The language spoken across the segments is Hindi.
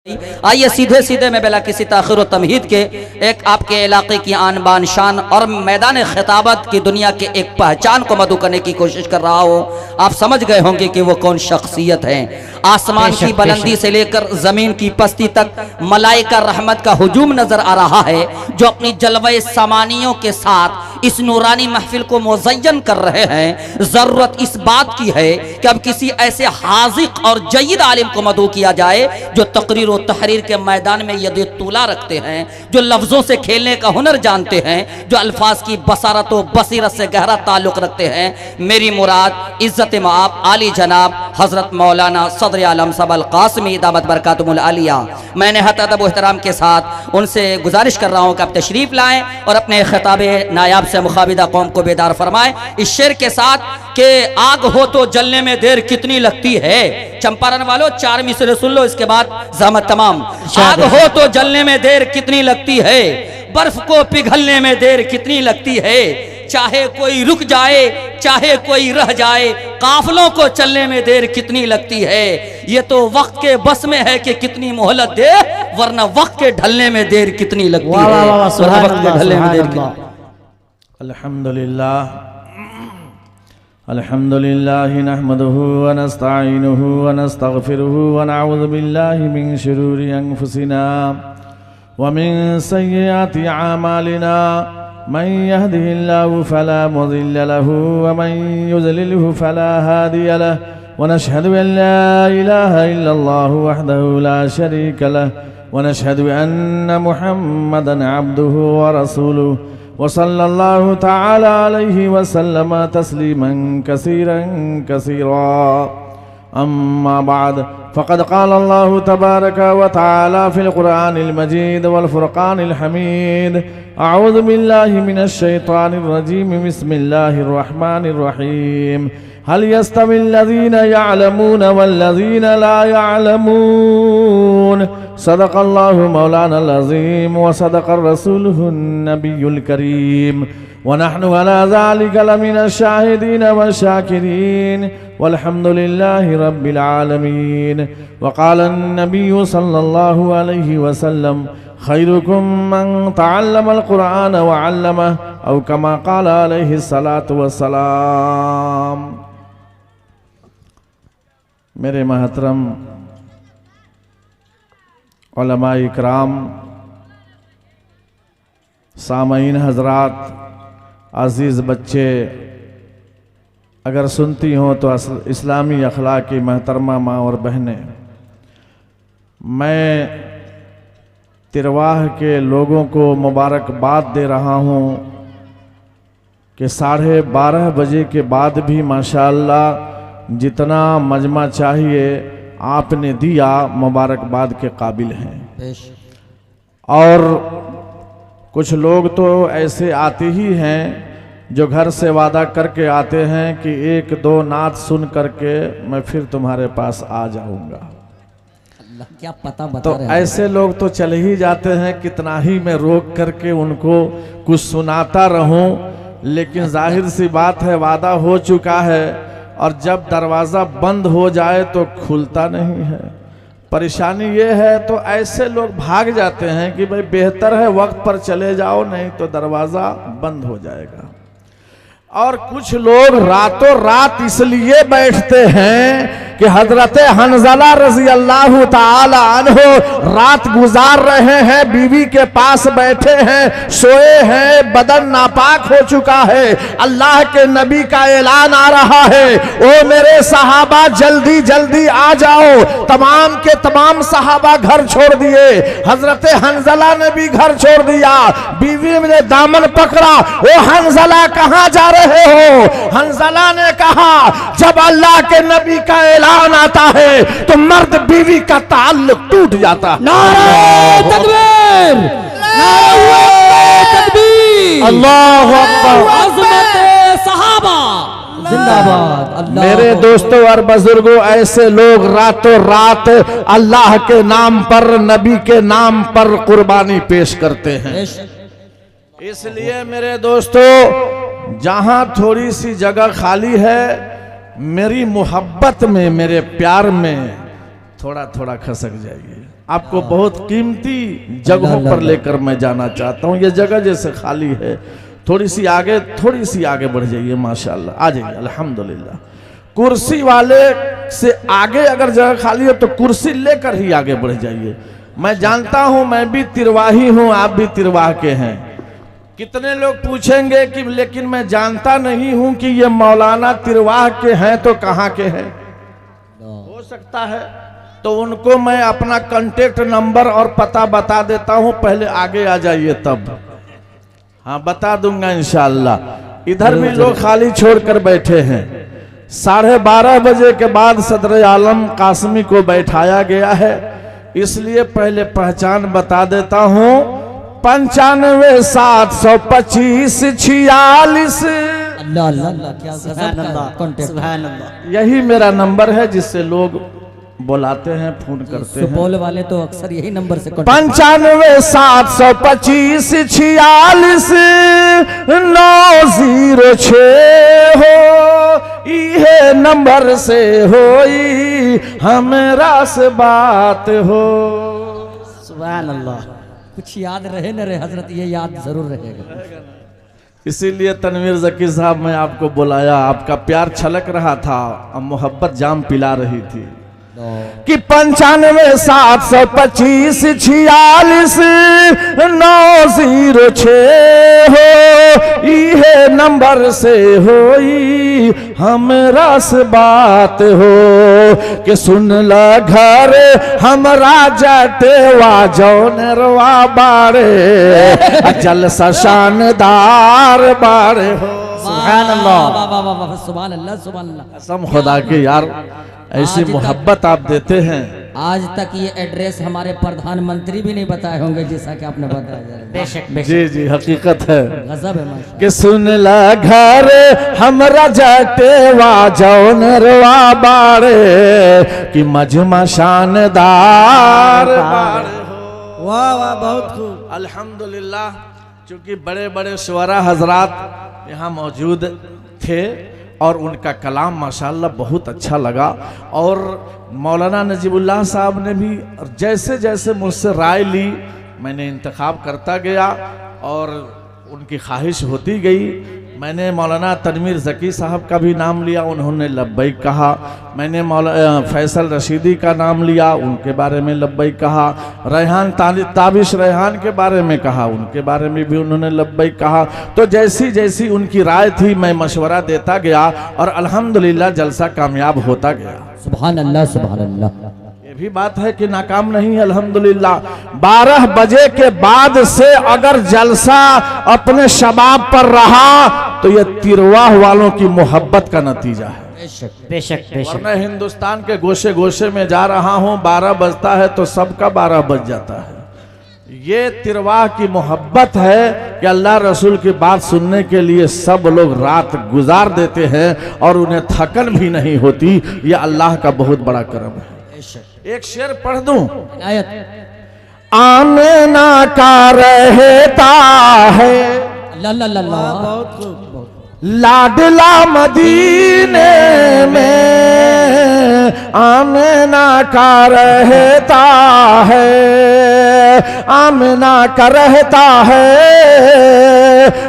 आइए सीधे सीधे मैं बिला किसी ताखिर व तमहीद के एक आपके इलाके की आन बान शान और मैदान खिताबत की दुनिया के एक पहचान को मदू करने की कोशिश कर रहा हूँ। आप समझ गए होंगे कि वो कौन शख्सियत है। आसमान की बुलंदी से लेकर ज़मीन की पस्ती तक मलाइका रहमत का हुजूम नजर आ रहा है, जो अपनी जलवे सामानियों के साथ इस नूरानी महफिल को मुज़य्यन कर रहे हैं। ज़रूरत इस बात की है कि अब किसी ऐसे हाज़िक़ और जय्यद आलिम को मदू किया जाए जो तकरीर और तहरीर के मैदान में यदि तूला रखते हैं, जो लफ्ज़ों से खेलने का हुनर जानते हैं, जो अल्फाज की बसारत व बसीरत से गहरा ताल्लुक़ रखते हैं। मेरी मुराद इज़्ज़त माप आली जनाब हज़रत मौलाना सदर आलम सबल कासमी दामत बरकातुहुल आलिया। मैं नहायत अदब व एहतराम के साथ उनसे गुजारिश कर रहा हूँ कि आप तशरीफ़ लाएँ और अपने खिताबे नायाब से मुखाबिदा कौम को बेदार फरमाएँ इस शेर के साथ कि आग हो तो जलने में देर कितनी लगती है। चंपारण वालों 4 मिसरे सुन लो, इसके बाद ज़हमत तमाम। आग हो तो जलने में देर कितनी लगती है, बर्फ को पिघलने में देर कितनी लगती है। चाहे कोई रुक जाए चाहे कोई रह जाए, काफिलों को चलने में देर कितनी लगती है। ये तो वक्त के बस में है कि कितनी मोहलत दे, वरना वक्त के ढलने में देर कितनी लगती है। वक्त के ढलने में देर कितनी। अल्हम्दुलिल्लाह अल्हम्दुलिल्लाहि नहमदुहु व नस्तईनुहु व नस्तगफिरुहु व नऊज़ु बिल्लाहि मिन शुरूरि अनफुसिना व मिन सय्यिआति अमालिना मन यहदिहिल्लाहु फला मुज़िल्ल लहु व मन युज़लिलहु फला हादिय लहु व नशहदु अन ला इलाहा इल्लल्लाहु वहदहु ला शरीका लहु व नशहदु अन्न मुहम्मदन अब्दुहु व रसूलुहु वसल्लल्लाहु ताला अलैहि वसल्लम तस्लीमन कसीरन कसीरा। अम्मा बाद फ़क़द क़ाल अल्लाहु तबारक व तआला फ़िल क़ुरआनिल मजीद वल फ़ुरक़ानिल हमीद। अऊज़ु बिल्लाहि मिनश शैतानिर रजीम। बिस्मिल्लाहिर रहमानिर रहीम। हल यस्तविल्लज़ीना यअलमून वल्लज़ीना ला यअलमून। सदक़ल्लाहु मौलानल अज़ीम व सदक़र रसूलुहुन नबियुल करीम व नहनु अला ज़ालिका लमिनश शाहिदीन व शाकिरीन वल्हम्दुलिल्लाहि रब्बिल आलमीन। व क़ालन नबिय्यु सल्लल्लाहु अलैहि वसल्लम खैरुकुम मन तअल्लमल क़ुरआन व अल्लमह औ कमा क़ाल अलैहि सलातु व सलाम। मेरे महतरम उलमाए इकराम, सामईन हजरात, अज़ीज़ बच्चे, अगर सुनती हों तो इस्लामी अखलाक की महतरमा माँ और बहनें, मैं तिरवाह के लोगों को मुबारकबाद दे रहा हूँ कि 12:30 बजे के बाद भी माशाअल्लाह जितना मजमा चाहिए आपने दिया, मुबारकबाद के काबिल हैं। और कुछ लोग तो ऐसे आते ही हैं जो घर से वादा करके आते हैं कि 1-2 नात सुन करके मैं फिर तुम्हारे पास आ जाऊंगा। अल्लाह क्या पता बता तो ऐसे लोग तो चले ही जाते हैं, कितना ही मैं रोक करके उनको कुछ सुनाता रहूं, लेकिन जाहिर सी बात है वादा हो चुका है और जब दरवाज़ा बंद हो जाए तो खुलता नहीं है। परेशानी ये है तो ऐसे लोग भाग जाते हैं कि भाई बेहतर है वक्त पर चले जाओ, नहीं तो दरवाज़ा बंद हो जाएगा। और कुछ लोग रातों रात इसलिए बैठते हैं कि हजरत हंज़ला रज़ी अल्लाह ताला अन्हो रात गुजार रहे हैं, बीवी के पास बैठे हैं, सोए हैं, बदन नापाक हो चुका है। अल्लाह के नबी का ऐलान आ रहा है, ओ मेरे सहाबा जल्दी जल्दी आ जाओ। तमाम के तमाम सहाबा घर छोड़ दिए, हजरत हंज़ला ने भी घर छोड़ दिया। बीवी ने दामन पकड़ा, ओ हंज़ला कहाँ जा रहे हो? हंज़ला ने कहा जब अल्लाह के नबी का ऐलान आता है तो मर्द बीवी का ताल्लुक टूट जाता है। नारे तकबीर, नारे तकबीर, अल्लाहु अकबर, अज़मत सहाबा जिंदाबाद। मेरे दोस्तों और बुजुर्गों, ऐसे लोग रातों रात अल्लाह के नाम पर, नबी के नाम पर कुर्बानी पेश करते हैं। इसलिए मेरे दोस्तों, जहां थोड़ी सी जगह खाली है, मेरी मोहब्बत में, मेरे प्यार में थोड़ा थोड़ा खसक जाइए। आपको बहुत कीमती जगहों पर लेकर मैं जाना चाहता हूँ। ये जगह जैसे खाली है, थोड़ी सी आगे बढ़ जाइए। माशाल्लाह, आ जाइए। अल्हम्दुलिल्लाह। कुर्सी वाले से आगे अगर जगह खाली है तो कुर्सी लेकर ही आगे बढ़ जाइए। मैं जानता हूं, मैं भी तिरवाही हूं, आप भी तिरवाह के हैं। कितने लोग पूछेंगे कि लेकिन मैं जानता नहीं हूं कि ये मौलाना तिरवाह के हैं तो कहां के हैं। हो सकता है तो उनको मैं अपना कांटेक्ट नंबर और पता बता देता हूं, पहले आगे आ जाइए तब। हाँ, बता दूंगा इंशाअल्लाह। इधर भी लोग खाली छोड़कर बैठे हैं। 12:30 बजे के बाद सदर आलम कासमी को बैठाया गया है, इसलिए पहले पहचान बता देता हूं। 95 725 46। अल्लाह अल्लाह अल्लाह, क्या गजब का कॉन्टेक्ट। सुभान अल्लाह। यही मेरा नंबर है जिससे लोग बुलाते हैं, फोन करते हैं। सुपौल वाले तो अक्सर यही नंबर से 95 725 46 906 हो, ये नंबर से होई हमरा से बात हो। सुभान अल्लाह। कुछ याद रहे न रहे हजरत, ये याद जरूर रहेगा। इसीलिए तनवीर जकी साहब, मैं आपको बुलाया, आपका प्यार छलक रहा था और मोहब्बत जाम पिला रही थी कि 95 725 46 906 हो, ये नंबर से होई हमरा से बात हो। कि सुन ल घर हमरा जटेवा जौनरवा बारे, जलसा शानदार बारे हो। सुभान अल्लाह। सुभान अल्लाह सुभान अल्लाह। कसम खुदा के यार, ऐसी मोहब्बत आप देते हैं। आज तक ये एड्रेस हमारे प्रधानमंत्री भी नहीं बताए होंगे जैसा कि आपने बताया। बेशक जी जी, हकीकत है। गजब है माशाअल्लाह। कि सुन ला घर हमरा जटेवा जौनरवा बारे, कि मजमा शानदार बारे हो। वाह वाह, बहुत खूब। अल्हम्दुलिल्लाह। चूंकि बड़े बड़े शुअरा हजरात यहाँ मौजूद थे और उनका कलाम माशाल्लाह बहुत अच्छा लगा, और मौलाना नजीबुल्लाह साहब ने भी जैसे जैसे मुझसे राय ली, मैंने इंतखाब करता गया और उनकी ख्वाहिश होती गई। मैंने मौलाना तनवीर ज़की साहब का भी नाम लिया, उन्होंने लब्बैक कहा। मैंने मौलाना फैसल रशीदी का नाम लिया, उनके बारे में लब्बैक कहा। रेहान ताबिश रेहान के बारे में कहा, उनके बारे में भी उन्होंने लब्बैक कहा। तो जैसी जैसी उनकी राय थी मैं मशवरा देता गया और अल्हम्दुलिल्लाह जलसा कामयाब होता गया। सुभान अल्लाह सुभान अल्लाह। ये भी बात है कि नाकाम नहीं, अल्हम्दुलिल्लाह। 12 बजे के बाद से अगर जलसा अपने शबाब पर रहा तो ये तिरवाह वालों की मोहब्बत का नतीजा है। बेशक बेशक। वरना हिंदुस्तान के गोशे गोशे में जा रहा हूं, 12 बजता है तो सबका 12 बज जाता है। ये तिरवाह की मोहब्बत है कि अल्लाह रसूल की बात सुनने के लिए सब लोग रात गुजार देते हैं और उन्हें थकन भी नहीं होती। ये अल्लाह का बहुत बड़ा करम है। एक शेर पढ़ दूं। आमना का रहता है बहुत खूब। लाडला मदीने में, आमना का रहता है, आमना का रहता है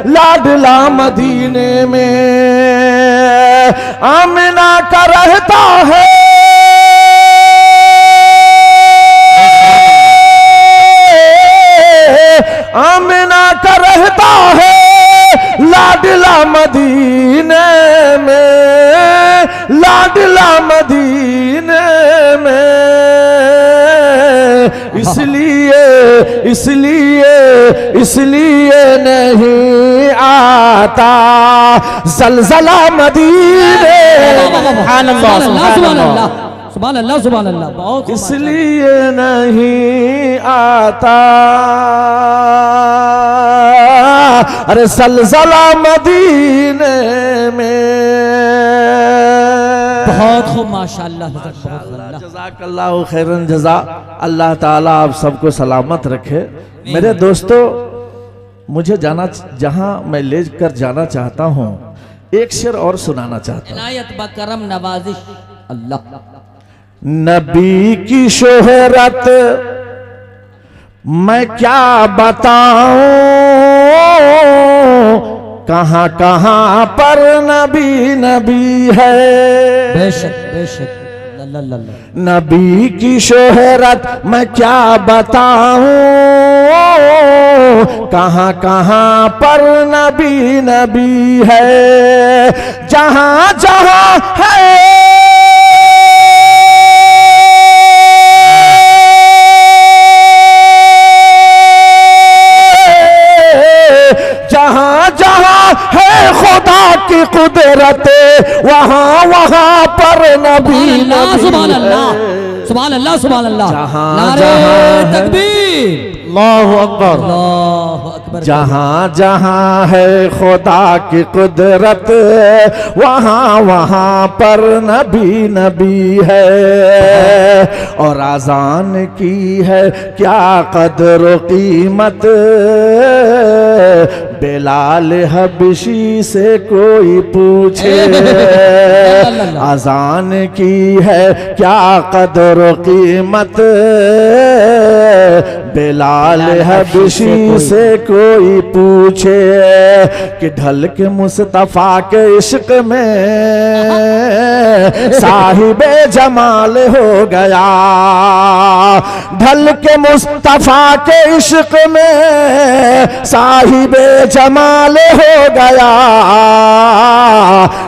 लाडला मदीने में, आमना का रहता है आमना का रहता है लाडला मदीने में, लाडला मदीने में। इसलिए नहीं आता जलजला मदीने। सुभान अल्लाह सुभान अल्लाह। बहुत इसलिए नहीं आता अरे जलजला मदीने में। बहुत खूब माशाअल्लाह। जज़ाकल्लाहु खैरन जज़ा। अल्लाह ताला आप सबको सलामत रखे। मेरे दोस्तों, मुझे जहां मैं ले कर जाना चाहता हूं, एक शेर और सुनाना चाहता हूं। इनायत बकरम नवाजिश अल्लाह। नबी की शोहरत मैं क्या बताऊं, कहां कहां पर नबी नबी है। बेशक बेशक ला ला ला। नबी की शोहरत मैं क्या बताऊं, कहां कहां पर नबी नबी है। जहां जहां है जहां जहां है खुदा की कुदरत, वहां वहां पर नबी नबी सुभान अल्लाह है। सुभान अल्लाह सुभान अल्लाह। जहां नारे जहां है तकबीर, अल्लाहु अकबर। अल्लाहु अकबर। जहां जहां है खुदा की कुदरत, वहां वहां पर नबी नबी है। और आजान की है क्या कदर कीमत, बिलाल हबशी से कोई पूछे। आजान की है क्या कदर कीमत, बिलाल हबशी से कोई पूछे। कि ढल के मुस्तफा के इश्क में साहिबे जमाल हो गया। ढल के मुस्तफा के इश्क में साहिबे जमाल हो गया।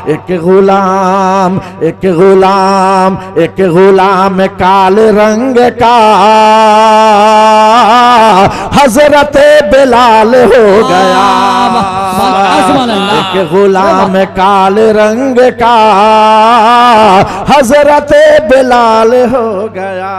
एक गुलाम एक गुलाम एक गुलाम काले रंग का हजरत बिलाल हो गया। एक गुलाम काले रंग का हजरत बिलाल हो गया।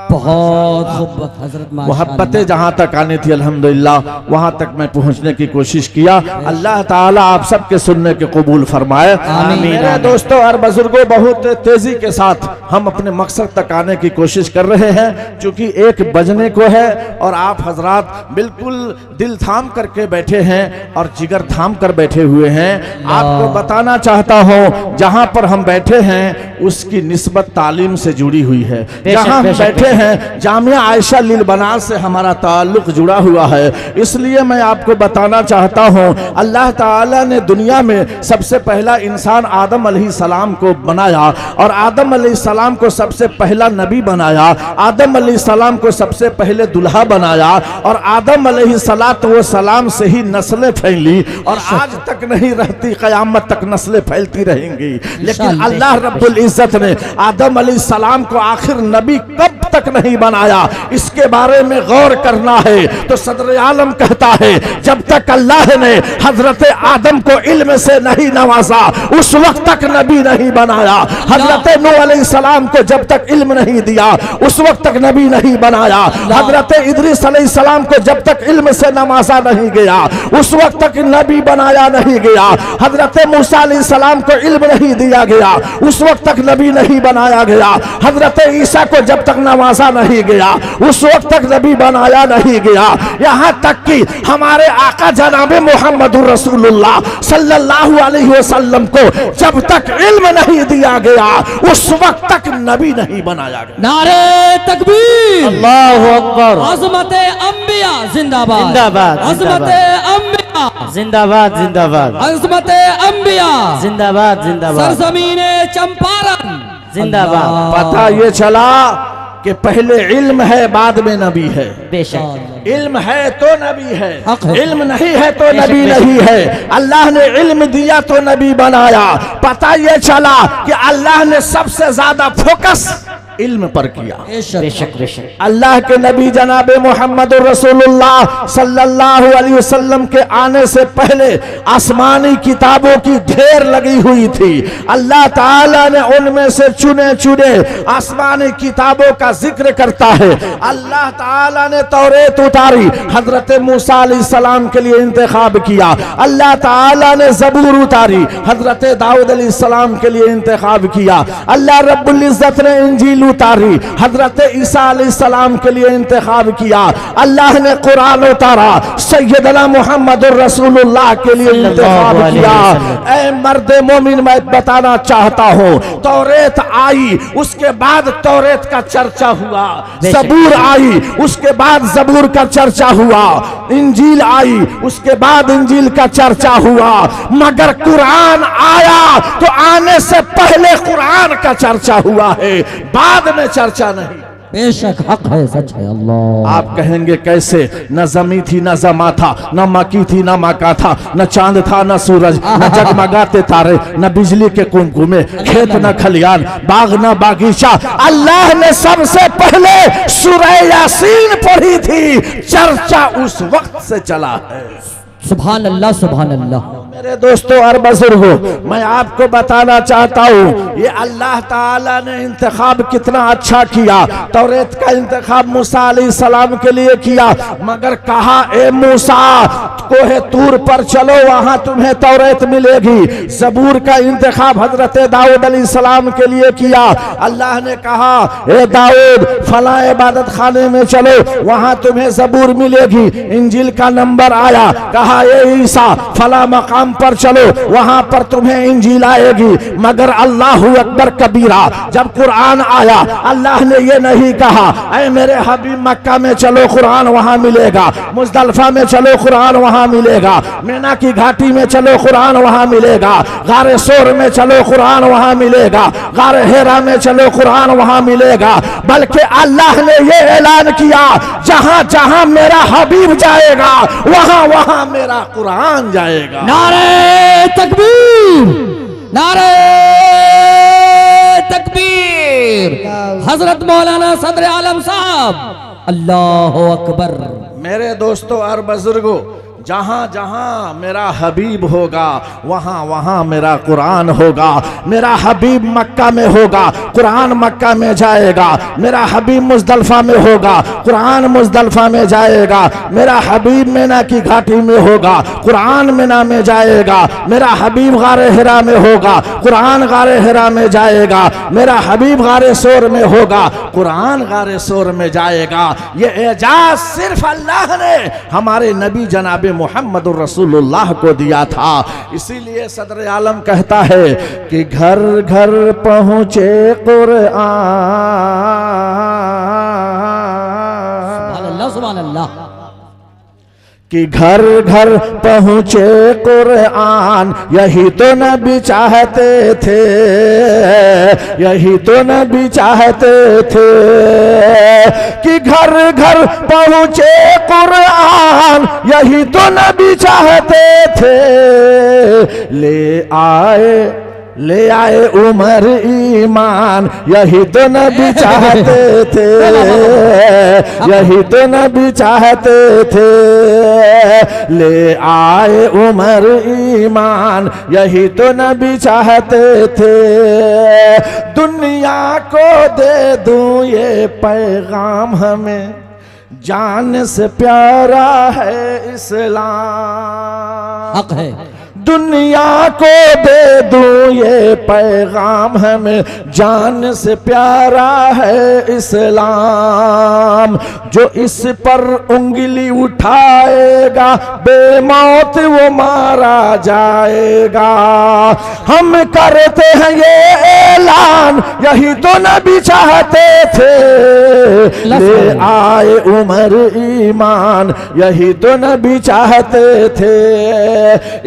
बहुत खूब हजरत मोहब्बतें जहां तक आनी थी अल्हम्दुलिल्लाह वहां तक मैं पहुंचने की कोशिश किया। अल्लाह ताला आप सबके सुनने के कबूल फरमाए। मेरे दोस्तों और बुजुर्गों, बहुत तेजी के साथ हम अपने मकसद तक आने की कोशिश कर रहे हैं। चूंकि एक बजने को है और आप हजरात बिल्कुल दिल थाम करके बैठे हैं और जिगर थाम कर बैठे हुए हैं। आपको बताना चाहता हूं जहां पर हम बैठे हैं उसकी निस्बत तालीम से जुड़ी हुई है। जहां हम बैठे हैं जामिया आयशा लिल बनास से हमारा ताल्लुक जुड़ा हुआ है। इसलिए मैं आपको बताना चाहता हूं अल्लाह ताला ने दुनिया में सबसे पहला इंसान आदम अलैहिस्सलाम को बनाया और आदम अलैहिस्सलाम को सबसे पहला नबी बनाया। आदम अलैहिस्सलाम को सबसे पहले दुल्हा बनाया और आदम अलैहिस्सलाम से ही नस्लें फैली और आज तक नहीं रहती, कयामत तक नस्लें फैलती रहेंगी। लेकिन अल्लाह रब्बुल इज्जत ने आदम अलैहिस्सलाम को आखिर नबी कब तक नहीं बनाया, इसके बारे में गौर करना है। तो सदर आलम कहता है जब तक अल्लाह ने हजरत आदम को इल्म से नहीं नवाजा उस वक्त तक नबी नहीं बनाया। हजरत नूह अलैहिस्सलाम को जब तक इल्म नहीं दिया उस वक्त तक नबी नहीं बनाया। हजरत इद्रीस अलैहिस्सलाम को जब तक इल्म से नवाजा नहीं गया उस वक्त तक नबी बनाया नहीं गया। हजरत मूसा अलैहिस्सलाम को इल्म नहीं दिया गया उस वक्त तक नबी नहीं बनाया गया। हजरत ईसा को जब तक नवाजा नहीं गया उस वक्त तक नबी बनाया नहीं गया। यहां तक कि हमारे आका जनाबे मोहम्मदुर रसूलुल्लाह सल्लल्लाहु अलैहि वसल्लम को जब तक इल्म नहीं दिया गया उस वक्त तक नबी नहीं बनाया गया। नारे तकबीर, अल्लाहु अकबर। अज़मत अंबिया जिंदाबाद जिंदाबाद, अज़मत अंबिया जिंदाबाद जिंदाबाद अज़मत अंबिया जिंदाबाद जिंदाबाद सरजमीन चंपारण जिंदाबाद। पता ये चला कि पहले इल्म है बाद में नबी है। बेशक इल्म है तो नबी है, हक है। इल्म नहीं है तो नबी नहीं है। अल्लाह ने इल्म दिया तो नबी बनाया। पता ये चला कि अल्लाह ने सबसे ज्यादा फोकस इल्म पर किया। बेशक बेशक। अल्लाह के नबी जनाबे मोहम्मद रसूलुल्लाह सल्लल्लाहु अलैहि वसल्लम के आने से पहले आसमानी किताबों की ढेर लगी हुई थी। अल्लाह ताला ने उनमें से चुने चुने आसमानी किताबों का जिक्र करता है। अल्लाह ताला ने तौरेत उतारी, हजरत मूसा अलैहिस्सलाम के लिए इंतखाब किया। अल्लाह ताला ने ज़बूर उतारी, हजरत दाऊद अलैहिस्सलाम के लिए इंतखाब किया। अल्लाह रब्बुल इज्जत ने इंजील उतारी, हजरत ईसा अलैहिस्सलाम के लिए इंतखाब किया, अल्लाह ने कुरान उतारा, सैयदना मोहम्मद रसूलुल्लाह के लिए इंतखाब किया। ऐ मर्द मोमिन, मैं बताना चाहता हूँ, तौरेत आई, उसके बाद तौरेत का चर्चा हुआ, ज़बूर आई, उसके बाद ज़बूर का चर्चा हुआ, इंजील आई, उसके बाद इंजील का चर्चा हुआ, मगर कुरान आया तो आने से पहले कुरान का चर्चा हुआ है, बाद में चर्चा नहीं। बेशक हक है, सच है। अल्लाह। आप कहेंगे कैसे? न जमी थी न जमा था, न मकी थी न मका था, न चांद था न सूरज, न जगमगाते तारे, न बिजली के कुमकुमे, खेत न खलियान, बाग न बागीचा। अल्लाह ने सबसे पहले सूरह यासीन पढ़ी थी, चर्चा उस वक्त से चला है। सुभान अल्लाह, सुभान अल्लाह। मेरे दोस्तों और बुजुर्गों, मैं आपको बताना चाहता हूँ, ये अल्लाह ताला ने इंतखाब कितना अच्छा किया। तौरेत का इंतखाब मूसा अलैहिस्सलाम के लिए किया, मगर कहा ए मूसा, कोहे तूर पर चलो, वहां तुम्हें तौरेत मिलेगी। ज़बूर का इंतखाब हजरत दाऊद अलैहिस्सलाम के लिए किया, अल्लाह ने कहा ए दाऊद, फला इबादत खाने में चलो, वहां तुम्हें ज़बूर मिलेगी। इंजील का नंबर आया, कहा ए ईसा, फला मकाम पर चलो, वहां पर तुम्हें इंजील आएगी। मगर अल्लाहु अकबर कबीरा, जब कुरान आया, अल्लाह ने ये नहीं कहा ऐ मेरे हबीब मक्का में चलो, कुरान वहां मिलेगा, मुज़दलिफा में चलो, कुरान वहां मिलेगा, मीना की घाटी में चलो, कुरान वहां मिलेगा, गारे सोर में चलो, कुरान वहां मिलेगा, गारे हेरा में चलो, कुरान वहां मिलेगा। बल्कि अल्लाह ने ये ऐलान किया, जहां जहां मेरा हबीब जाएगा, वहां वहां मेरा कुरान जाएगा। नारे तकबीर, नारे तकबीर। हजरत मौलाना सदर आलम साहब, अल्लाह अकबर। मेरे दोस्तों और बुजुर्गों, जहां जहां मेरा हबीब होगा, वहां वहां मेरा कुरान होगा। मेरा हबीब मक्का में होगा, कुरान मक्का में जाएगा। मेरा हबीब मुज़दलिफा में होगा, कुरान मुज़दलिफा में जाएगा। मेरा हबीब मीना की घाटी में होगा, कुरान मीना में जाएगा। मेरा हबीब गारे हिरा में होगा, कुरान गारे हिरा में जाएगा। मेरा हबीब गारे सोर में होगा, कुरान गारे सोर में जाएगा। ये एजाज सिर्फ अल्लाह ने हमारे नबी जनाबे मोहम्मद रसूलुल्लाह को दिया था। इसीलिए सदर आलम कहता है कि घर घर पहुंचे कुरान, सुभान अल्लाह, सुभान अल्लाह। कि घर घर पहुंचे कुरान, यही तो नबी चाहते थे, यही तो नबी चाहते थे। कि घर घर पहुंचे कुरान, यही तो नबी चाहते थे। ले आए उमर ईमान, यही तो नबी चाहते थे, यही तो नबी चाहते थे। ले आए उमर ईमान, यही तो नबी चाहते थे। दुनिया को दे दूं ये पैगाम, हमें जान से प्यारा है इस्लाम। हक है। दुनिया को दे दूं ये पैगाम, हमें जान से प्यारा है इस्लाम। जो इस पर उंगली उठाएगा, बेमौत वो मारा जाएगा। हम करते हैं ये ऐलान, यही तो नबी चाहते थे। ले आए उमर ईमान, यही तो नबी चाहते थे।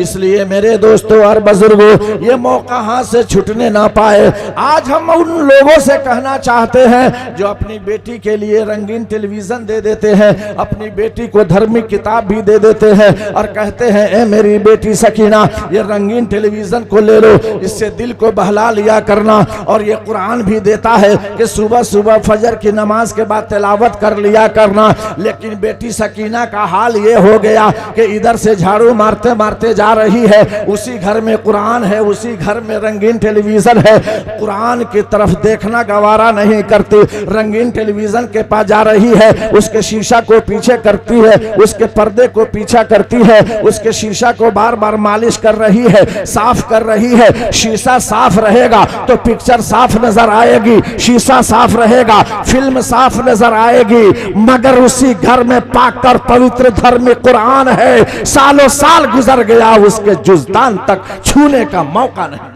इसलिए मेरे दोस्तों और बुजुर्गों, ये मौका हाथ से छूटने ना पाए। आज हम उन लोगों से कहना चाहते हैं जो अपनी बेटी के लिए रंगीन टेलीविजन दे देते हैं, अपनी बेटी को धार्मिक किताब भी दे देते हैं और कहते हैं ए मेरी बेटी सकीना, ये रंगीन टेलीविजन को ले लो, इससे दिल को बहला लिया करना। और ये कुरान भी देता है कि सुबह सुबह फजर की नमाज के बाद तिलावत कर लिया करना। लेकिन बेटी सकीना का हाल ये हो गया कि इधर से झाड़ू मारते मारते जा रही है, है, उसी घर में कुरान है, उसी घर में रंगीन टेलीविजन है, कुरान की तरफ देखना गवारा नहीं करती, रंगीन टेलीविजन के पास जा रही है, उसके शीशा को पीछे करती है, उसके पर्दे को पीछा करती है, उसके शीशा को बार बार मालिश कर रही है, साफ कर रही है। शीशा साफ रहेगा तो पिक्चर साफ नजर आएगी, शीशा साफ रहेगा फिल्म साफ नजर आएगी। मगर उसी घर में पाक और पवित्र धर्म कुरान है, सालों साल गुजर गया, उसके जुज़दान तक छूने का मौका नहीं।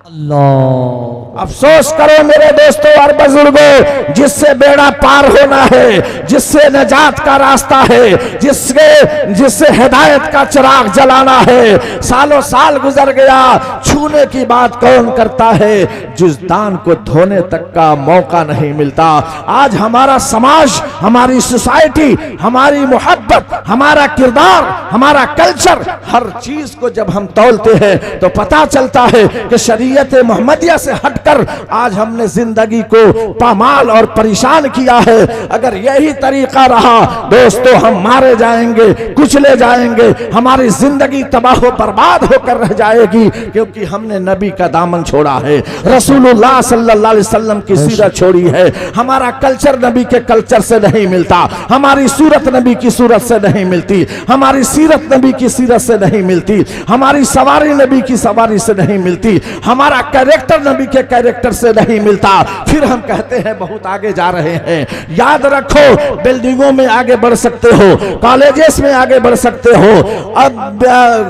अल्लाह। अफसोस करो मेरे दोस्तों और बुजुर्गों, जिससे बेड़ा पार होना है, जिससे नजात का रास्ता है, जिससे हिदायत का चिराग जलाना है, सालों साल गुजर गया, छूने की बात कौन करता है, जुज़दान को धोने तक का मौका नहीं मिलता। आज हमारा समाज, हमारी सोसाइटी, हमारी मोहब्बत, हमारा किरदार, हमारा कल्चर, हर चीज को जब हम तौलते हैं तो पता चलता है कि शरीयत मोहम्मदिया से हटकर आज हमने जिंदगी को पामाल और परेशान किया है। अगर यही तरीका रहा दोस्तों, हम मारे जाएंगे, कुचले जाएंगे, हमारी जिंदगी तबाह बर्बाद होकर रह जाएगी, क्योंकि हमने नबी का दामन छोड़ा है, रसूलुल्लाह सल्लल्लाहु अलैहि वसल्लम की सीरत छोड़ी है। हमारा कल्चर नबी के कल्चर से नहीं मिलता, हमारी सूरत नबी की सूरत से नहीं मिलती, हमारी सीरत नबी की सीरत से नहीं मिलती, हमारी सवारी नबी की सवारी से नहीं मिलती, हमारा कैरेक्टर नबी के कैरेक्टर से नहीं मिलता। फिर हम कहते हैं बहुत आगे जा रहे हैं। याद रखो, बिल्डिंगों में आगे बढ़ सकते हो, कॉलेजेस में आगे बढ़ सकते हो, अब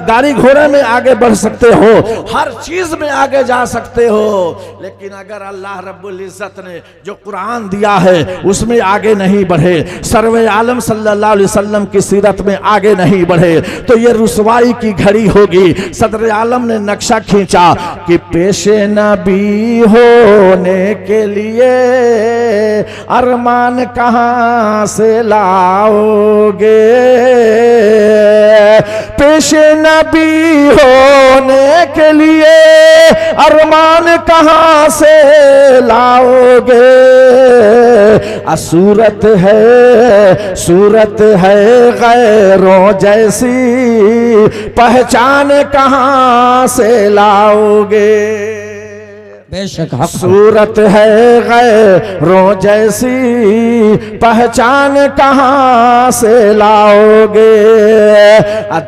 गाड़ी घोड़े में आगे बढ़ सकते हो, हर चीज में आगे जा सकते हो, लेकिन अगर अल्लाह रब्बुल इज्जत ने जो कुरान दिया है उसमें आगे नहीं बढ़े, सर्वे आलम सल्लल्लाहु अलैहि वसल्लम की सीरत में आगे नहीं बढ़े, तो ये रुसवाई की घड़ी होगी। सदर आलम ने नक्शा खींचा कि पेशे नबी होने के लिए अरमान कहां से लाओगे, पेशे नबी होने के लिए अरमान कहां से लाओगे। सूरत है गैरों जैसी, पहचान कहां से लाओगे। बेशक हक। सूरत है गैरों जैसी, पहचान कहां से लाओगे।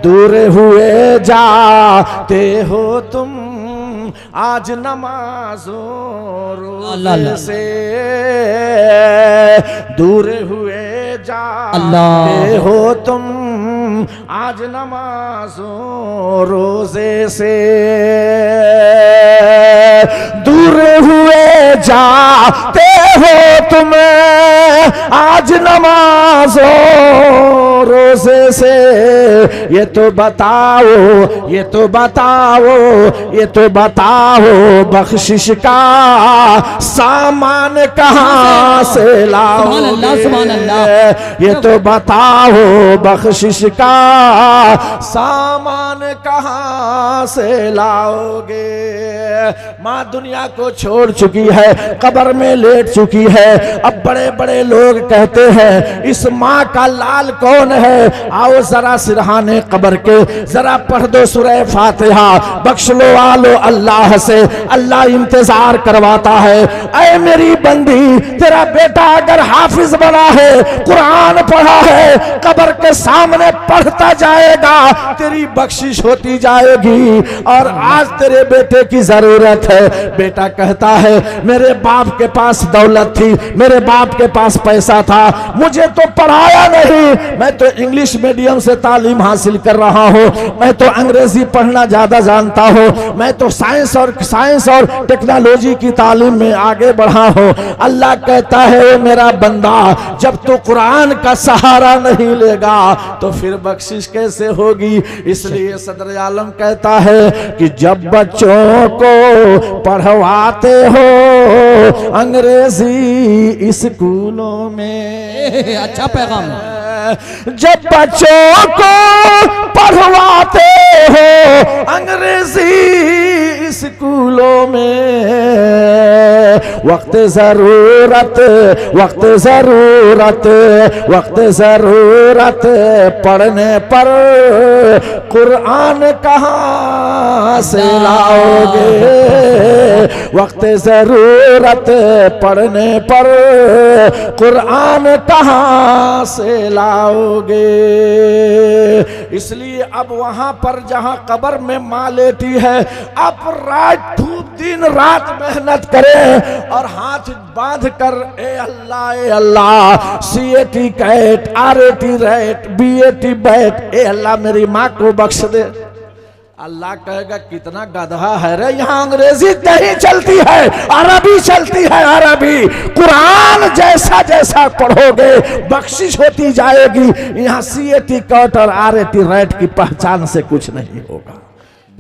दूर हुए जाते हो तुम आज नमाज़ों रोज़े से, दूर हुए जाते हो तुम आज नमाज़ों रोज़े से, दूर हुए जाते हो तुम आज नमाज़ों रोज़े से। ये तो बताओ, ये तो बताओ, ये तो बताओ बख्शिश का सामान कहां से लाओगे। सुभान अल्लाह। ये तो बताओ बख्शिश का सामान कहां से लाओगे। माँ दुनिया को छोड़ चुकी है, कब्र में लेट चुकी है। अब बड़े बड़े लोग कहते हैं इस माँ का लाल कौन है, आओ जरा सिरहाने कब्र के जरा पढ़ दो सूरह फातिहा, बख्श लो आलो अल्लाह से, अल्लाह इंतजार करवाता है। ऐ मेरी बंदी, तेरा बेटा अगर हाफिज बना है, कुरान पढ़ा है, कब्र के सामने पढ़ता जाएगा, तेरी बख्शिश होती जाएगी। और आज तेरे बेटे की जरूरत है। बेटा कहता है मेरे बाप के पास दौलत थी, मेरे बाप के पास पैसा था, मुझे तो पढ़ाया नहीं, मैं तो इंग्लिश मीडियम से तालीम हासिल कर रहा हूँ, मैं तो अंग्रेजी पढ़ना ज्यादा जानता हूँ, मैं तो साइंस और टेक्नोलॉजी की तालीम में आगे बढ़ा हूँ। अल्लाह कहता है मेरा बंदा, जब तू कुरान का सहारा नहीं लेगा तो फिर बख्शिश कैसे होगी। इसलिए सदर आलम कहता है कि जब बच्चों को पढ़वाते हो अंग्रेजी स्कूलों में, अच्छा पैगाम है। जब बच्चों को पढ़वाते हो अंग्रेजी स्कूलों में, वक्त जरूरत वक्त जरूरत वक्त जरूरत पढ़ने पर कुरान कहाँ से लाओगे, वक्त जरूरत पढ़ने पर कुरान कहाँ से लाओगे। इसलिए अब वहां पर जहां कब्र में माँ लेटी है, अब रात धूप दिन रात मेहनत करें और हाथ बांध कर ए Allah CAT cat RAT rat BAT bat, ए अल्लाह मेरी माँ को बख्श दे। अल्लाह कहेगा कितना गधा है रे, यहाँ अंग्रेजी नहीं चलती है, अरबी चलती है, अरबी। कुरान जैसा जैसा पढ़ोगे बख्शिश होती जाएगी। यहाँ CAT कैट और RAT रैट की पहचान से कुछ नहीं होगा।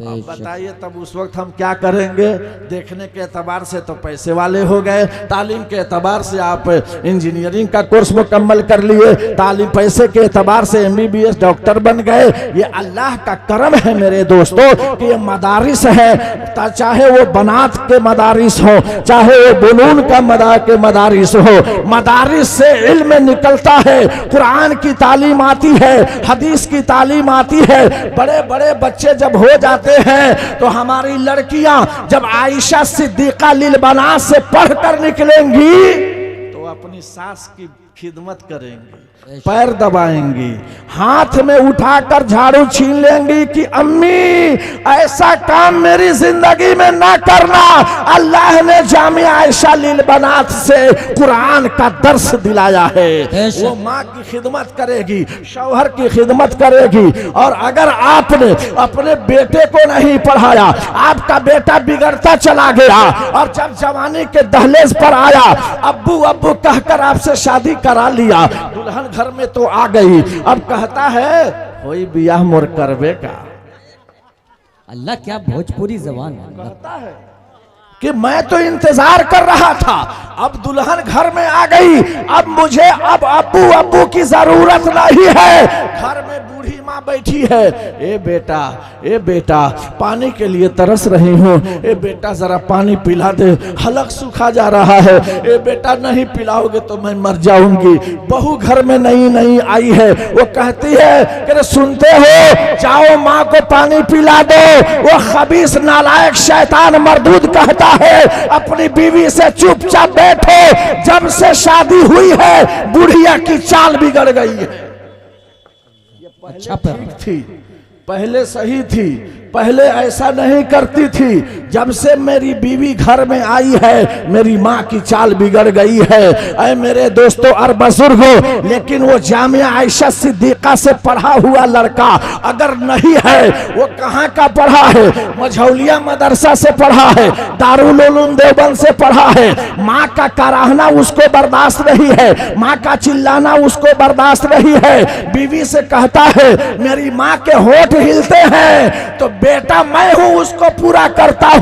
अब बताइए तब उस वक्त हम क्या करेंगे। देखने के एतबार से तो पैसे वाले हो गए, तालीम के एतबार से आप इंजीनियरिंग का कोर्स मुकम्मल कर लिए, तालीम पैसे के एतबार से MBBS डॉक्टर बन गए। ये अल्लाह का करम है मेरे दोस्तों कि ये मदारिस है, चाहे वो बनात के मदारिस हो, चाहे वो बुनून का मदारिस हो, मदारिस से इल्म निकलता है, कुरान की तालीम आती है, हदीस की तालीम आती है। बड़े बड़े बच्चे जब हो जाते हैं तो हमारी लड़कियां जब आयशा सिद्दीका लिलबनात से पढ़कर निकलेंगी तो अपनी सास की खिदमत करेंगी, पैर दबाएंगी, हाथ में उठाकर झाड़ू छीन लेंगी कि अम्मी ऐसा काम मेरी जिंदगी में ना करना। अल्लाह ने जामिया आयशा लिलबनात से कुरान का दर्स दिलाया है। वो माँ की खिदमत करेगी, शौहर की खिदमत करेगी। और अगर आपने अपने बेटे को नहीं पढ़ाया, आपका बेटा बिगड़ता चला गया और जब जवानी के दहलीज पर आया, अब्बू अब्बू कहकर आपसे शादी करा लिया, दुल्हन घर में तो आ गई, अब कहता है कोई बियाह मोर करबे का। अल्लाह क्या भोजपुरी जबान है। कहता है कि मैं तो इंतजार कर रहा था, अब दुल्हन घर में आ गई, अब मुझे अब अब्बू अब्बू की जरूरत नहीं है। घर में बूढ़ी माँ बैठी है, ए बेटा पानी के लिए तरस रही हूँ, ए बेटा जरा पानी पिला दे, हलक सूखा जा रहा है, ए बेटा नहीं पिलाओगे तो मैं मर जाऊंगी। बहू घर में नई आई है, वो कहती है कि सुनते हो, जाओ माँ को पानी पिला दो। वो खबीस नालायक शैतान मरदूद कहता है अपनी बीवी से चुपचाप बैठो, जब से शादी हुई है बुढ़िया की चाल बिगड़ गई है। ये अच्छा ठीक थी, पहले सही थी, पहले ऐसा नहीं करती थी, जब से मेरी बीवी घर में आई है मेरी माँ की चाल बिगड़ गई है। ऐ मेरे दोस्तों और बुजुर्गों, लेकिन वो जामिया आयशा सिद्दीका से पढ़ा हुआ लड़का अगर नहीं है, वो कहाँ का पढ़ा है? मझौलिया मदरसा से पढ़ा है, दारुल उलूम देवबंद से पढ़ा है। माँ का कराहना उसको बर्दाश्त नहीं है, माँ का चिल्लाना उसको बर्दाश्त नहीं है। बीवी से कहता है मेरी माँ के होठ हिलते हैं तो बेटा मैं हूं उसको पूरा करता हो।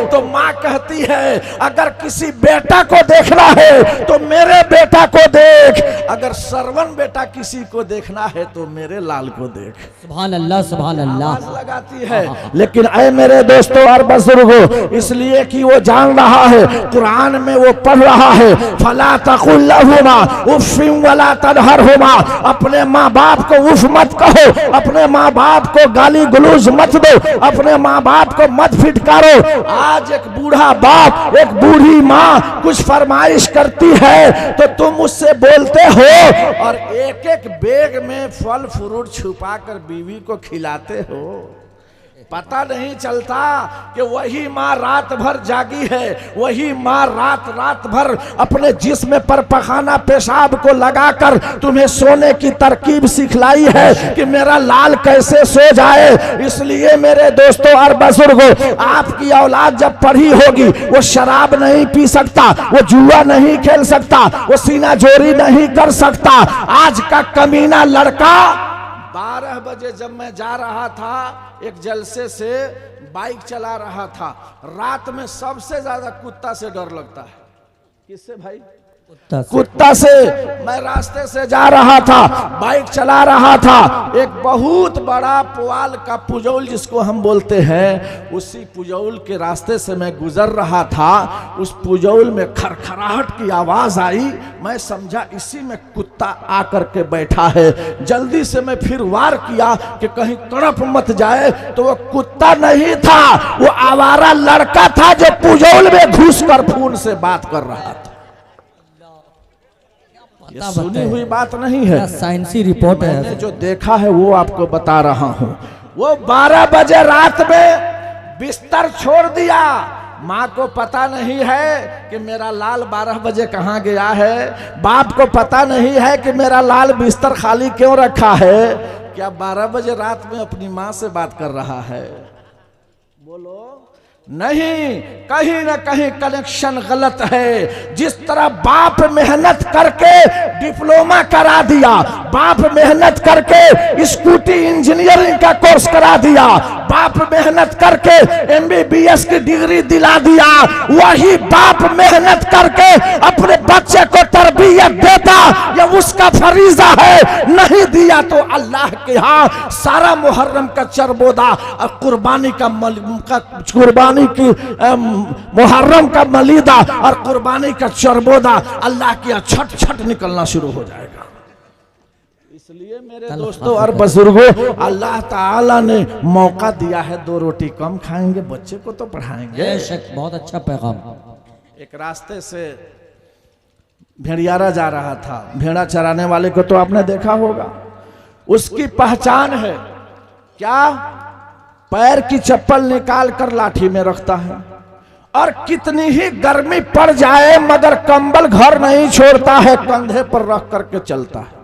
तो माँ कहती है अगर किसी बेटा को देखना है तो मेरे बेटा को देख, अगर सरवन बेटा किसी को देखना है तो मेरे लाल को देख। सुभान अल्लाह सुभान अल्लाह लगाती है। लेकिन ऐ मेरे दोस्तों और बुजुर्गों, इसलिए कि वो जान रहा है, कुरान में वो पढ़ रहा है, फला तकुल लहुमा उफ़्फ़िन वला तनहरहुमा, अपने माँ बाप को उफ मत कहो, अपने माँ बाप को गाली गलौज मत दो, अपने माँ बाप को मत फिटकारो। आज एक बूढ़ा बाप, एक बूढ़ी माँ कुछ फरमाइश करती है तो तुम उससे बोलते हो और एक एक बैग में फल फ्रूट छुपा कर बीवी को खिलाते हो। पता नहीं चलता कि वही माँ रात भर जागी है, वही माँ रात भर अपने जिस्म पर पखाना पेशाब को लगाकर तुम्हें सोने की तरकीब सिखलाई है कि मेरा लाल कैसे सो जाए। इसलिए मेरे दोस्तों और बुजुर्गों, आपकी औलाद जब पढ़ी होगी, वो शराब नहीं पी सकता, वो जुआ नहीं खेल सकता, वो सीना जोरी नहीं कर सकता। आज का कमीना लड़का 12 बजे जब मैं जा रहा था एक जलसे से, बाइक चला रहा था, रात में सबसे ज्यादा कुत्ता से डर लगता है। किससे भाई? कुत्ता से। मैं रास्ते से जा रहा था, बाइक चला रहा था, एक बहुत बड़ा पुआल का पुजौल जिसको हम बोलते हैं, उसी पुजौल के रास्ते से मैं गुजर रहा था। उस पुजौल में खरखराहट की आवाज आई। मैं समझा इसी में कुत्ता आकर के बैठा है। जल्दी से मैं फिर वार किया कि कहीं तड़प मत जाए, तो वो कुत्ता नहीं था, वो आवारा लड़का था जो पुजौल में घुसकर फोन से बात कर रहा था। ये सुनी हुई बात नहीं है, साइंसी रिपोर्ट है। मैंने जो देखा है वो आपको बता रहा हूं। वो 12 बजे रात में बिस्तर छोड़ दिया। माँ को पता नहीं है कि मेरा लाल 12 बजे कहाँ गया है, बाप को पता नहीं है कि मेरा लाल बिस्तर खाली क्यों रखा है। क्या 12 बजे रात में अपनी माँ से बात कर रहा है? बोलो नहीं, कहीं ना कहीं कनेक्शन गलत है। जिस तरह बाप मेहनत करके डिप्लोमा करा दिया, बाप मेहनत करके स्कूटी इंजीनियरिंग का कोर्स करा दिया, बाप मेहनत करके MBBS की डिग्री दिला दिया, वही बाप मेहनत करके अपने बच्चे को तरबियत देता, ये उसका फरीजा है। नहीं दिया तो अल्लाह के यहाँ सारा मुहर्रम का चरबोदा और कुर्बानी का कुर्बानी की मुहर्रम का मलीदा और कुर्बानी का चरबोदा अल्लाह की छट छट निकलना शुरू हो जाएगा। इसलिए मेरे दोस्तों और बुजुर्गों, अल्लाह ताला ने मौका दिया है, 2 रोटी कम खाएंगे, बच्चे को तो पढ़ाएंगे। बेशक, बहुत अच्छा पैगाम। एक रास्ते से भेड़ियारा जा रहा था। भेड़ा चराने वाले को तो आपने देखा होगा, उसकी पहचान है क्या? पैर की चप्पल निकाल कर लाठी में रखता है, और कितनी ही गर्मी पड़ जाए मगर कंबल घर नहीं छोड़ता है, कंधे पर रख करके चलता है।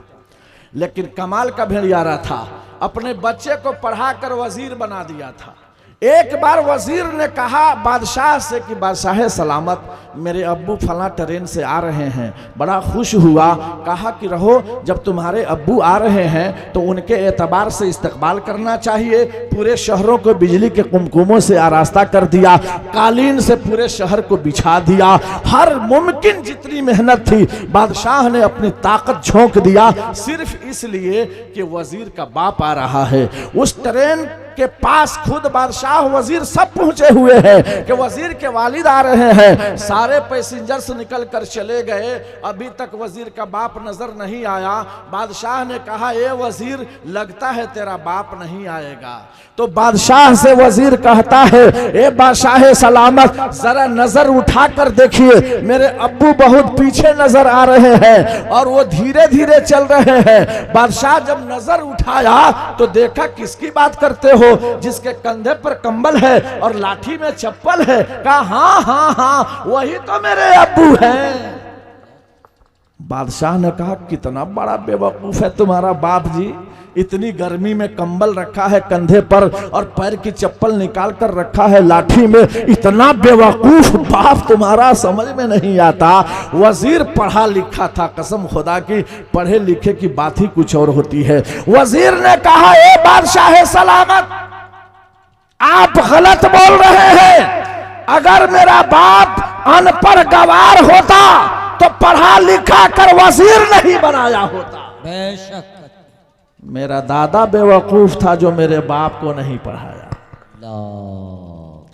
लेकिन कमाल का भेड़ियारा था, अपने बच्चे को पढ़ाकर वजीर बना दिया था। एक बार वजीर ने कहा बादशाह से कि बादशाह सलामत, मेरे अब्बू फला ट्रेन से आ रहे हैं। बड़ा खुश हुआ, कहा कि रहो, जब तुम्हारे अब्बू आ रहे हैं तो उनके एतबार से इस्तकबाल करना चाहिए। पूरे शहरों को बिजली के कुमकुमों से आरास्ता कर दिया, कालीन से पूरे शहर को बिछा दिया। हर मुमकिन जितनी मेहनत थी बादशाह ने अपनी ताकत झोंक दिया, सिर्फ इसलिए कि वजीर का बाप आ रहा है। उस ट्रेन के पास खुद बादशाह वजीर सब पहुंचे हुए हैं कि वजीर के वालिद आ रहे हैं। सारे पैसेंजर्स निकल कर चले गए, अभी तक वजीर का बाप नजर नहीं आया। बादशाह ने कहा, ए वजीर, लगता है तेरा बाप नहीं आएगा। तो बादशाह से वजीर कहता है, ए बादशाह सलामत, जरा नजर उठा कर देखिए, मेरे अब्बू बहुत पीछे नजर आ रहे हैं और वो धीरे धीरे चल रहे हैं। बादशाह जब नजर उठाया तो देखा किसकी बात करते हो, जिसके कंधे पर कंबल है और लाठी में चप्पल है। कहा हाँ हाँ हाँ, वही तो मेरे अब्बू हैं। बादशाह ने कहा, कितना बड़ा बेवकूफ है तुम्हारा बाप जी, इतनी गर्मी में कंबल रखा है कंधे पर और पैर की चप्पल निकाल कर रखा है लाठी में। इतना बेवकूफ बाप तुम्हारा, समझ में नहीं आता। वजीर पढ़ा लिखा था, कसम खुदा की, पढ़े लिखे की बात ही कुछ और होती है। वजीर ने कहा, ए बादशाह सलामत, आप गलत बोल रहे हैं। अगर मेरा बाप अनपढ़ गवार होता तो पढ़ा लिखा कर वजीर नहीं बनाया होता। बेशक, मेरा दादा बेवकूफ था जो मेरे बाप को नहीं पढ़ाया।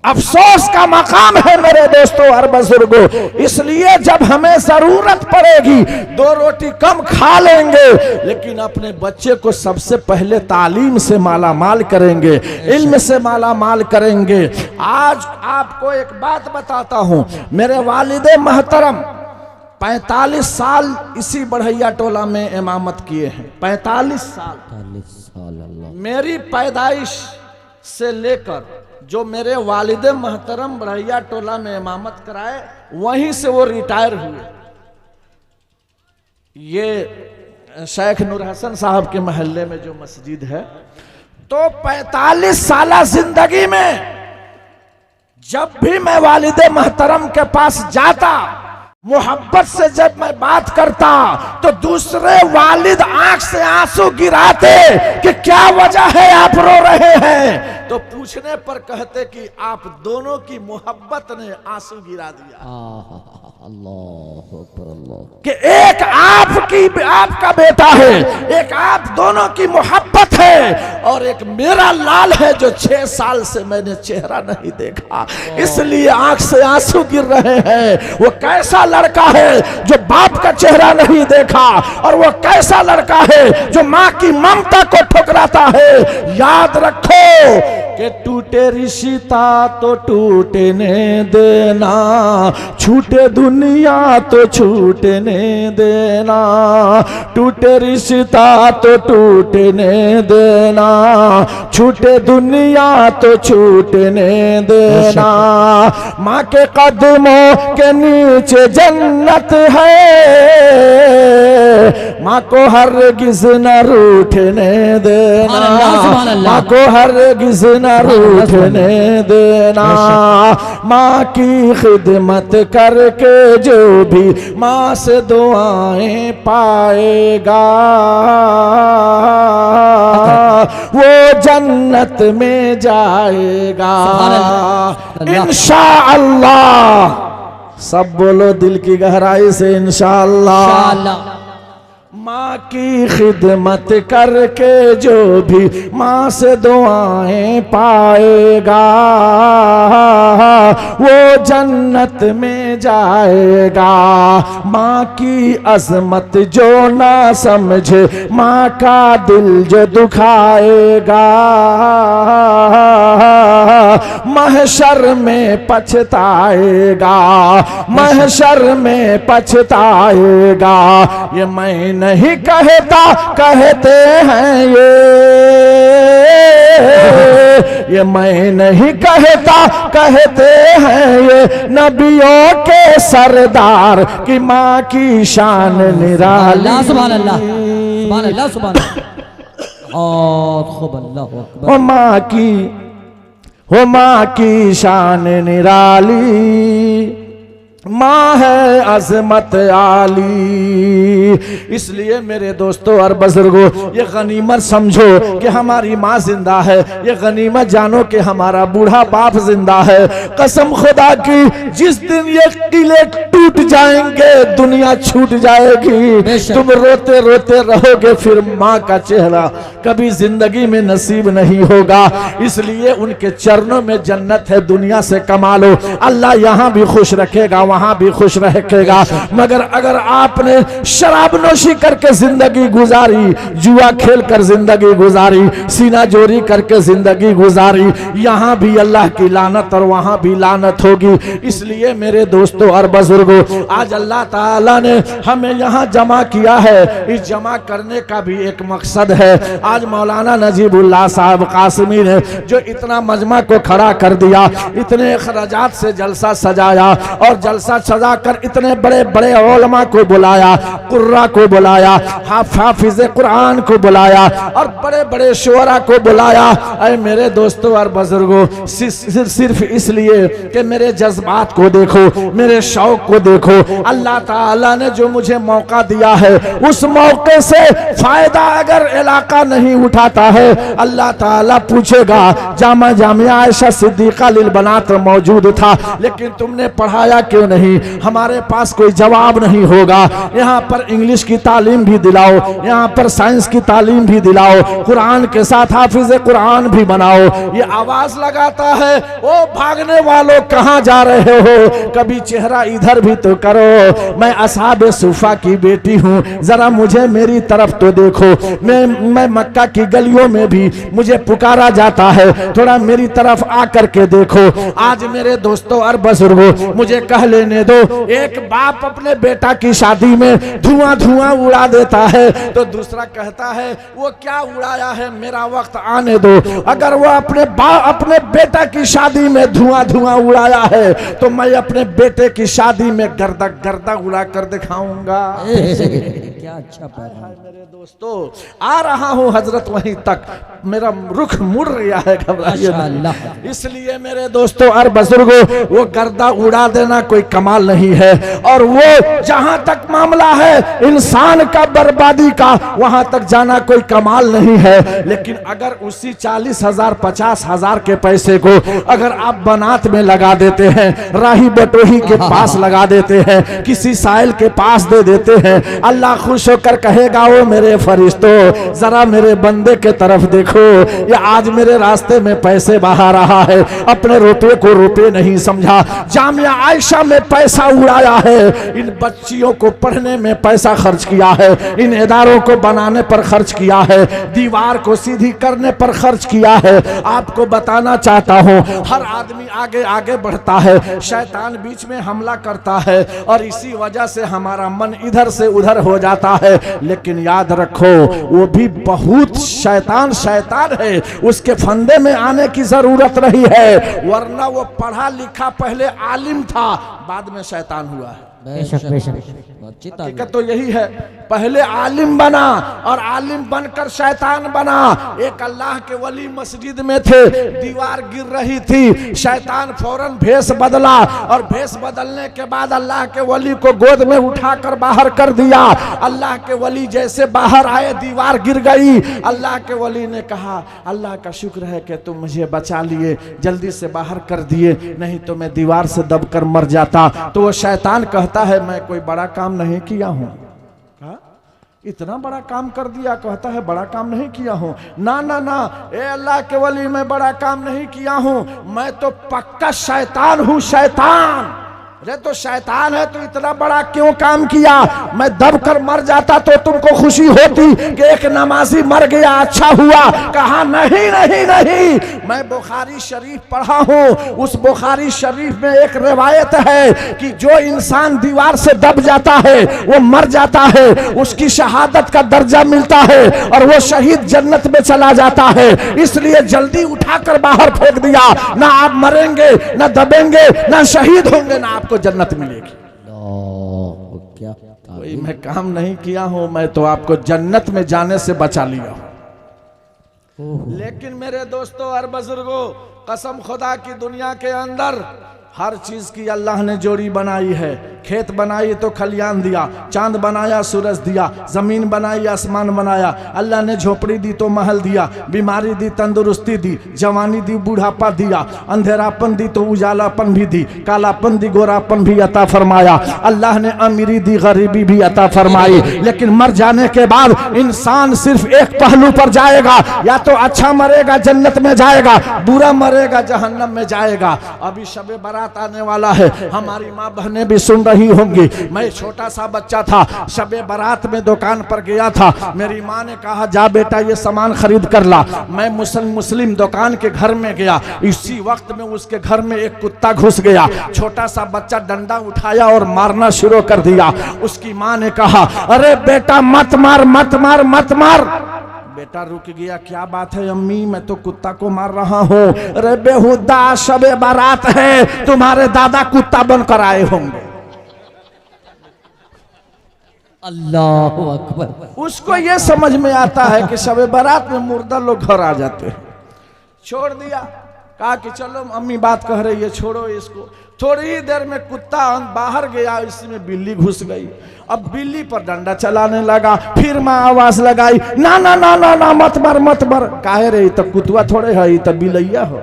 अफसोस का मकाम है मेरे दोस्तों और बुजुर्गों। इसलिए जब हमें जरूरत पड़ेगी 2 रोटी कम खा लेंगे, लेकिन अपने बच्चे को सबसे पहले तालीम से माला माल करेंगे, इल्म से माला माल करेंगे। आज आपको एक बात बताता हूं, मेरे वालिदे महतरम 45 साल इसी बढ़ैया टोला में इमामत किए हैं। 45 साल। मेरी पैदाइश से लेकर जो मेरे वालिदे महतरम बढ़ैया टोला में इमामत कराए, वहीं से वो रिटायर हुए। ये शेख नूर हसन साहब के मोहल्ले में जो मस्जिद है। तो 45 साल जिंदगी में जब भी मैं वालिदे महतरम के पास जाता, मोहब्बत से जब मैं बात करता, तो दूसरे वालिद आंख से आंसू गिराते कि क्या वजह है आप रो रहे हैं। तो तो पूछने पर कहते कि आप दोनों की मोहब्बत ने आंसू गिरा दिया। अल्लाह अकबर अल्लाह। कि एक आपका बेटा है, एक आप दोनों की मोहब्बत है, और एक मेरा लाल है जो 6 साल से मैंने चेहरा नहीं देखा, इसलिए आंख से आंसू गिर रहे हैं। वो कैसा लड़का है जो बाप का चेहरा नहीं देखा, और वो कैसा लड़का है जो माँ की ममता को ठुकराता है। याद रखो कि टूटे रिश्ता तो टूटने देना, छूटे दुनिया तो छूटने देना, टूटे रिश्ता तो टूटने देना, छूटे दुनिया तो छूटने देना। माँ के कदमों के नीचे जन्नत है, माँ को हरगिज़ न रूठने देना, माँ को हरगिज़ न रूठने देना। माँ की खिदमत करके जो भी माँ से दुआएं पाएगा, वो जन्नत में जाएगा इंशाअल्लाह। सब बोलो दिल की गहराई से इंशाअल्लाह। माँ की खिदमत करके जो भी माँ से दुआएं पाएगा, वो जन्नत में जाएगा। माँ की अजमत जो ना समझे, माँ का दिल जो दुखाएगा, महशर में पछताएगा, महशर में पछताएगा। ये मैं नहीं कहता, कहते हैं ये मैं नहीं कहता, कहते हैं ये नबियों के सरदार की माँ की शान निराली। सुभान अल्लाह सुभान अल्लाह सुभान अल्लाह। और खूब अल्लाह अकबर। वो माँ की शान निराली, माँ है अजमत आली। इसलिए मेरे दोस्तों और बुजुर्गों, ये गनीमत समझो कि हमारी माँ जिंदा है, ये गनीमत जानो कि हमारा बूढ़ा बाप जिंदा है। कसम खुदा की, जिस दिन ये किले टूट जाएंगे, दुनिया छूट जाएगी, तुम रोते रोते रहोगे, फिर माँ का चेहरा कभी जिंदगी में नसीब नहीं होगा। इसलिए उनके चरणों में जन्नत है, दुनिया से कमा लो, अल्लाह यहाँ भी खुश रखेगा, वहां भी खुश रखेगा। मगर अगर आपने शराब नोशी करके जिंदगी गुजारी, जुआ खेल कर जिंदगी गुजारी, सीना जोरी करके जिंदगी गुजारी, यहाँ भी अल्लाह की लानत और वहां भी लानत होगी। इसलिए मेरे दोस्तों और बुजुर्गों, आज अल्लाह ताला ने हमें यहाँ जमा किया है, इस जमा करने का भी एक मकसद है। आज मौलाना नजीबुल्लाह साहब कासमी ने जो इतना मजमा को खड़ा कर दिया, इतने अखराजात से जलसा सजाया, और जलसा सजा कर इतने बड़े बड़े उलमा को बुलाया, कुर्रा को बुलाया, हाफिज कुरान को बुलाया, और बड़े बड़े शुअरा को बुलाया। अरे मेरे दोस्तों और बुजुर्गों, सिर्फ इसलिए कि मेरे जज्बात को देखो, मेरे शौक को देखो। अल्लाह ताला ने जो मुझे मौका दिया है, उस मौके से फायदा अगर इलाका नहीं उठाता है, अल्लाह ताला पूछेगा। जामिया आयशा सिद्दीका लिल बनात मौजूद था, लेकिन तुमने पढ़ाया क्यों नहीं? हमारे पास कोई जवाब नहीं होगा। यहाँ पर इंग्लिश की तालीम भी दिलाओ, यहाँ पर साइंस की तालीम भी दिलाओ, कुरान के साथ हाफिज कुरान भी बनाओ। ये आवाज लगाता है, ओ भागने वालों कहाँ जा रहे हो? कभी चेहरा इधर भी तो करो। मैं असहाबे सुफा की बेटी हूँ, जरा मुझे मेरी तरफ तो देखो। मैं मक्का की गलियों में भी मुझे पुकारा जाता है, थोड़ा मेरी तरफ आकर के देखो। आज मेरे दोस्तों और बुजुर्गों, मुझे कह लेने दो, एक बाप अपने बेटा की शादी में धुआं धुआं उड़ा देता है, तो दूसरा कहता है वो क्या उड़ाया है, मेरा वक्त आने दो। अगर वो अपने बेटा की शादी में धुआं धुआं उड़ाया है, तो मैं अपने बेटे की शादी में गर्दा गर्दा उड़ा कर दिखाऊंगा। क्या अच्छा पैगाम। मेरे दोस्तों आ रहा हूँ हजरत वहीं तक, मेरा रुख मुड़ रहा है, घबराइए नहीं। इसलिए मेरे दोस्तों और बुजुर्गों, वो गर्दा उड़ा देना कोई कमाल नहीं है, और वो जहां तक मामला है इंसान का बर्बादी का, वहां तक जाना कोई कमाल नहीं है। लेकिन अगर उसी 40,000 50,000 के पैसे को अगर आप बनात में लगा देते हैं, राही बटोही के पास लगा देते हैं, किसी साइल के पास दे देते हैं, अल्लाह खुश होकर कहेगा ओ मेरे फरिश्तों जरा मेरे बंदे के तरफ देखो, ये आज मेरे रास्ते में पैसे बहा रहा है, अपने रुपए को रुपए नहीं समझा, जामिया आयशा में पैसा उड़ाया है, इन बच्चियों को पढ़ने में पैसा खर्च किया है, इन इदारों को बनाने पर खर्च किया है, दीवार को सीधी करने पर खर्च किया है। आपको बताना चाहता हूँ हर आदमी आगे आगे बढ़ता है, शैतान बीच में हमला करता है, और इसी वजह से हमारा मन इधर से उधर हो जाता है। लेकिन याद रखो वो भी बहुत शैतान है, उसके फंदे में आने की जरूरत नहीं है, वरना वो पढ़ा लिखा पहले आलिम था, बाद में शैतान हुआ है। बेशक बेशक। हकीकत तो यही है, पहले आलिम बना और आलिम बनकर शैतान बना। एक अल्लाह के वली मस्जिद में थे, दीवार गिर रही थी, शैतान फौरन भेष बदला, और भेष बदलने के बाद अल्लाह के वली को गोद में उठाकर बाहर कर दिया। अल्लाह के वली जैसे बाहर आए दीवार गिर गई। अल्लाह के वली ने कहा अल्लाह का शुक्र है कि तुम मुझे बचा लिए, जल्दी से बाहर कर दिए, नहीं तो मैं दीवार से दबकर मर जाता। तो वो शैतान कहता है मैं कोई बड़ा काम नहीं किया हूं। इतना बड़ा काम कर दिया, कहता है बड़ा काम नहीं किया हूं। ना ना ना, ए अल्लाह के वली मैं बड़ा काम नहीं किया हूं, मैं तो पक्का शैतान हूं, शैतान। अरे तो शैतान है तो इतना बड़ा क्यों काम किया? मैं दब कर मर जाता तो तुमको खुशी होती कि एक नमाजी मर गया, अच्छा हुआ। कहा नहीं नहीं नहीं, मैं बुखारी शरीफ पढ़ा हूँ, उस बुखारी शरीफ में एक रिवायत है कि जो इंसान दीवार से दब जाता है वो मर जाता है, उसकी शहादत का दर्जा मिलता है और वो शहीद जन्नत में चला जाता है। इसलिए जल्दी उठाकर बाहर फेंक दिया, ना आप मरेंगे, ना दबेंगे, ना शहीद होंगे, ना आपको जन्नत मिलेगी। क्या कोई मैं काम नहीं किया हूं, मैं तो आपको जन्नत में जाने से बचा लिया हूं। लेकिन मेरे दोस्तों और बुजुर्गों, कसम खुदा की दुनिया के अंदर हर चीज की अल्लाह ने जोड़ी बनाई है। खेत बनाई तो खलियान दिया, चांद बनाया सूरज दिया, जमीन बनाई आसमान बनाया, अल्लाह ने झोपड़ी दी तो महल दिया, बीमारी दी तंदुरुस्ती दी, जवानी दी बूढ़ापा दिया, अंधेरापन दी तो उजालापन भी दी, कालापन दी गोरापन भी अता फरमाया। अल्लाह ने अमीरी दी गरीबी भी अता फरमाई। लेकिन मर जाने के बाद इंसान सिर्फ एक पहलू पर जाएगा, या तो अच्छा मरेगा जन्नत में जाएगा, बुरा मरेगा जहन्नम में जाएगा। अभी शबे बारात आने वाला है, हमारी माँ बहनें भी सुन रही होंगी। मैं छोटा सा बच्चा था, शबे बारात में दुकान पर गया था, मेरी माँ ने कहा जा बेटा ये सामान खरीद कर ला। मैं मुस्लिम दुकान के घर में गया, इसी वक्त में उसके घर में एक कुत्ता घुस गया। छोटा सा बच्चा डंडा उठाया और मारना शुरू कर दिया। उसकी माँ ने कहा अरे बेटा मत मार मत मार मत मार। बेटा रुक गया, क्या बात है अम्मी, मैं तो कुत्ता को मार रहा हूँ। अरे बेहुदा शबे बारात है, तुम्हारे दादा कुत्ता बनकर आए होंगे। अल्लाह अकबर। उसको ये समझ में आता है कि शबे बारात में मुर्दा लोग घर आ जाते हैं। छोड़ दिया, कहा कि चलो अम्मी बात कह रही है छोड़ो इसको। थोड़ी ही देर में कुत्ता बाहर गया, इसमें बिल्ली घुस गई। अब बिल्ली पर डंडा चलाने लगा, फिर माँ आवाज लगाई ना ना ना ना ना मत मर मत मर। काहे रे तब कुतवा थोड़े है, तब बिलैया हो।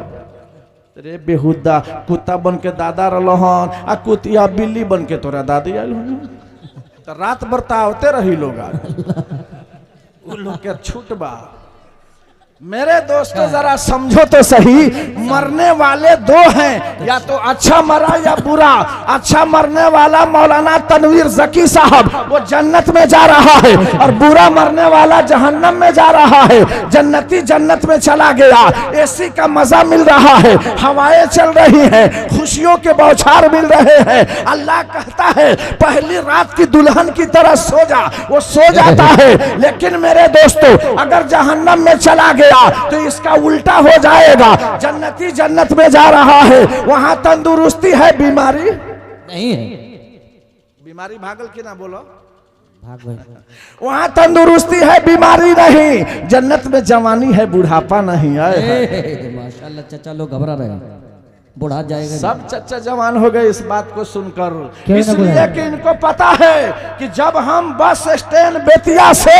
रे बेहुदा कुत्ता बन के दादा रहन आ कुतिया बिल्ली बन के तोरा दादी आयल तो रात भर आवते रही लोग उ लोग के छूट बा। मेरे दोस्तों जरा समझो तो सही, मरने वाले दो हैं, या तो अच्छा मरा या बुरा। अच्छा मरने वाला मौलाना तनवीर जकी साहब, वो जन्नत में जा रहा है, और बुरा मरने वाला जहन्नम में जा रहा है। जन्नती जन्नत में चला गया, एसी का मजा मिल रहा है, हवाएं चल रही हैं, खुशियों के बौछार मिल रहे हैं। अल्लाह कहता है पहली रात की दुल्हन की तरह सो जा, वो सो जाता है। लेकिन मेरे दोस्तों अगर जहन्नम में चला गया तो इसका उल्टा हो जाएगा। जन्नती जन्नत में जा रहा है, वहां तंदुरुस्ती है, बीमारी नहीं है। बीमारी भागल की ना बोलो, भाग भाई वहाँ तंदुरुस्ती है, बीमारी नहीं। जन्नत में जवानी है, बुढ़ापा नहीं है। माशाल्लाह चाचा लोग घबरा रहे हैं, बुढ़ा जाएगा। सब चच्चा जवान हो गए इस बात को सुनकर, क्यों ना इसलिए बुढ़ा? कि इनको पता है कि जब हम बस स्टैंड बेतिया से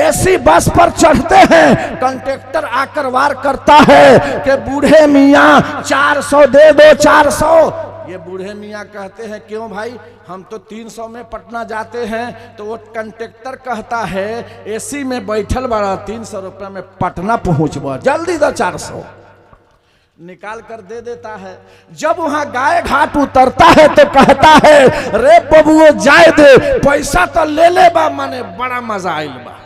एसी बस पर चढ़ते हैं, कंडक्टर आकर वार करता है कि बूढ़े मियाँ 400 दे दो, 400। ये बूढ़े मियाँ कहते हैं क्यों भाई, हम तो 300 में पटना जाते हैं। तो वो कंडक्टर कहता है एसी में बैठल बड़ा 300 रुपये में पटना पहुँचबा, जल्दी दो 400, निकाल कर दे देता है। जब वहां गाय घाट उतरता है तो कहता है रे बबुओ जाए दे, पैसा तो ले ले बा, माने बड़ा मजा आइल बा।